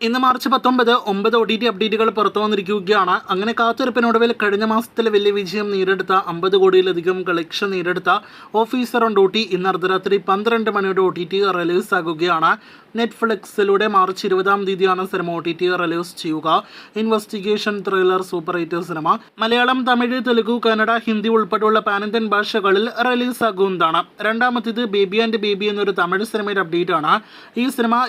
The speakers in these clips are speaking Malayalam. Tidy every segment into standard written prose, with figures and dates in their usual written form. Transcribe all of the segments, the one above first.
ഇന്ന് മാർച്ച് 19 9 OTT അപ്ഡേറ്റുകൾ പുറത്തു വന്നിരിക്കുകയാണ്. അങ്ങനെ കാത്തിരിപ്പിനൊടുവിൽ കഴിഞ്ഞ മാസത്തിലെ വലിയ വിജയം നേടിയെടുത്ത 50 കോടിയിലധികം കളക്ഷൻ നേടിയെടുത്ത ഓഫീസർ ഓൺ ഡ്യൂട്ടി ഇന്ന് അർദ്ധരാത്രി 12 മണിയോടെ OTT റിലീസ് ആകുകയാണ്. നെറ്റ്ഫ്ലിക്സിലൂടെ മാർച്ച് 20-ാം തീയതിയാണ് സിനിമ OTT റിലീസ് ചെയ്യുക. Investigation thriller super hit cinema Malayalam, Tamil, Telugu, Kannada, Hindi ഉൾപ്പെടെയുള്ള പാൻ-ഇന്ത്യൻ ഭാഷകളിൽ റിലീസ് ആകുന്നതാണ്. രണ്ടാമത്തേത് ബേബി ആൻഡ് ബേബി എന്നൊരു തമിഴ് സിനിമയുടെ അപ്ഡേറ്റ് ആണ്.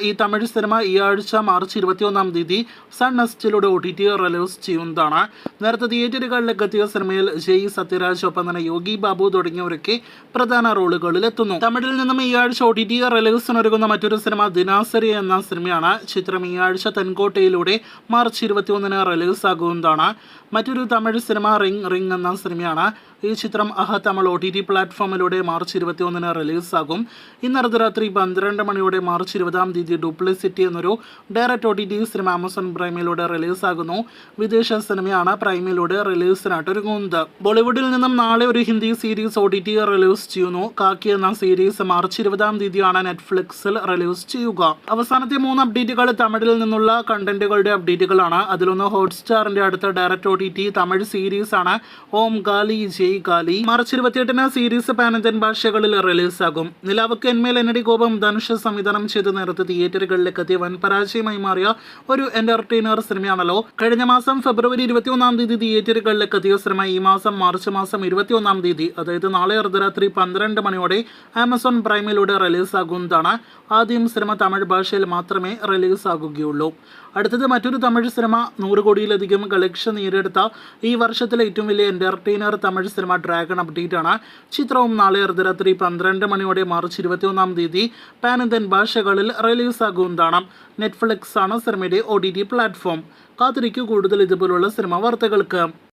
ഈ തമിഴ് സിനിമ ഈ ആഴ്ച മാർച്ച് 21-ാം തീയതി സൺ നെക്സ്റ്റിലൂടെ OTT റിലീസ് ചെയ്യുന്നതാണ്. നേരത്തെ തിയേറ്ററുകളിലേക്ക് എത്തിയ സിനിമയിൽ ജയ് സത്യരാജ്, ഒപ്പം തന്നെ യോഗി ബാബു തുടങ്ങിയവരൊക്കെ പ്രധാന റോളുകളിൽ എത്തുന്നു. തമിഴിൽ നിന്നും ഈ ആഴ്ച OTT റിലീസിനൊരുങ്ങുന്ന മറ്റൊരു സിനിമ ദിനാസരി എന്ന സിനിമയാണ്. ചിത്രം ഈ ആഴ്ച തെൻകോട്ടയിലൂടെ മാർച്ച് 21-ന് റിലീസ് ആകുന്നതാണ്. മറ്റൊരു തമിഴ് സിനിമ റിംഗ് എന്ന സിനിമയാണ്. ഈ ചിത്രം തമിഴ് OTT പ്ലാറ്റ്ഫോമിലൂടെ മാർച്ച് 21-ന് റിലീസാകും. ഇന്ന് അർദ്ധരാത്രി 12 മണിയോടെ മാർച്ച് 20-ാം തീയതി ഡ്യൂപ്ലിസിറ്റി എന്നൊരു ഡയറക്റ്റ് OTT സിനിമ ആമസോൺ പ്രൈമിലൂടെ റിലീസാകുന്നു. വിദേശ സിനിമയാണ് പ്രൈമിലൂടെ റിലീസിനായിട്ട് ഒരുങ്ങുന്നത്. ബോളിവുഡിൽ നിന്നും നാളെ ഒരു ഹിന്ദി സീരീസ് OTT റിലീസ് ചെയ്യുന്നു. കാക്കി എന്ന സീരീസ് മാർച്ച് 20-ാം തീയതിയാണ് നെറ്റ്ഫ്ലിക്സിൽ റിലീസ് ചെയ്യുക. അവസാനത്തെ 3 അപ്ഡേറ്റുകൾ തമിഴിൽ നിന്നുള്ള കണ്ടന്റുകളുടെ അപ്ഡേറ്റുകളാണ്. അതിലൊന്ന് ഹോട്ട്സ്റ്റാറിന്റെ അടുത്ത ഡയറക്റ്റ് OTT തമിഴ് സീരീസ് ആണ് ഓം ഗാലി ജയ് ഗാലി. മാർച്ച് 28-ന് സീരീസ് പാൻ-ഇന്ത്യൻ ഭാഷകളിൽ റിലീസാകും. നിലാവക്ക് എന്മേൽ എന്നടി കോപം ധനുഷ് സംവിധാനം ചെയ്ത് നേരത്തെ തിയേറ്ററുകളിലേക്ക് എത്തിയ വൻ പരാജയമായി മാറിയ ഒരു എന്റർടൈനർ സിനിമയാണല്ലോ. കഴിഞ്ഞ മാസം ഫെബ്രുവരി 21-ാം തീയതി തിയേറ്ററുകളിലേക്ക് എത്തിയ സിനിമ ഈ മാസം മാർച്ച് 21-ാം തീയതി, അതായത് നാളെ അർദ്ധരാത്രി 12 മണിയോടെ ആമസോൺ പ്രൈമിലൂടെ റിലീസാകുന്നതാണ്. ആദ്യം സിനിമ തമിഴ് ഭാഷയിൽ മാത്രമേ റിലീസാകുകയുള്ളൂ. അടുത്തത് മറ്റൊരു തമിഴ് സിനിമ 100 കോടിയിലധികം കളക്ഷൻ നേടിയെടുത്ത ഈ വർഷത്തിലെ ഏറ്റവും വലിയ entertainer Tamil cinema dragon update ആണ്. ചിത്രവും നാളെ അർദ്ധരാത്രി 12 മണിയോടെ മാർച്ച് 21-ാം തീയതി പാൻ ഇന്ത്യൻ ഭാഷകളിൽ റിലീസാകുന്നതാണ്. നെറ്റ്ഫ്ലിക്സ് ആണ് സിനിമയുടെ OTT പ്ലാറ്റ്ഫോം. കാത്തിരിക്കൂ കൂടുതൽ ഇതുപോലുള്ള സിനിമ വാർത്തകൾക്ക്.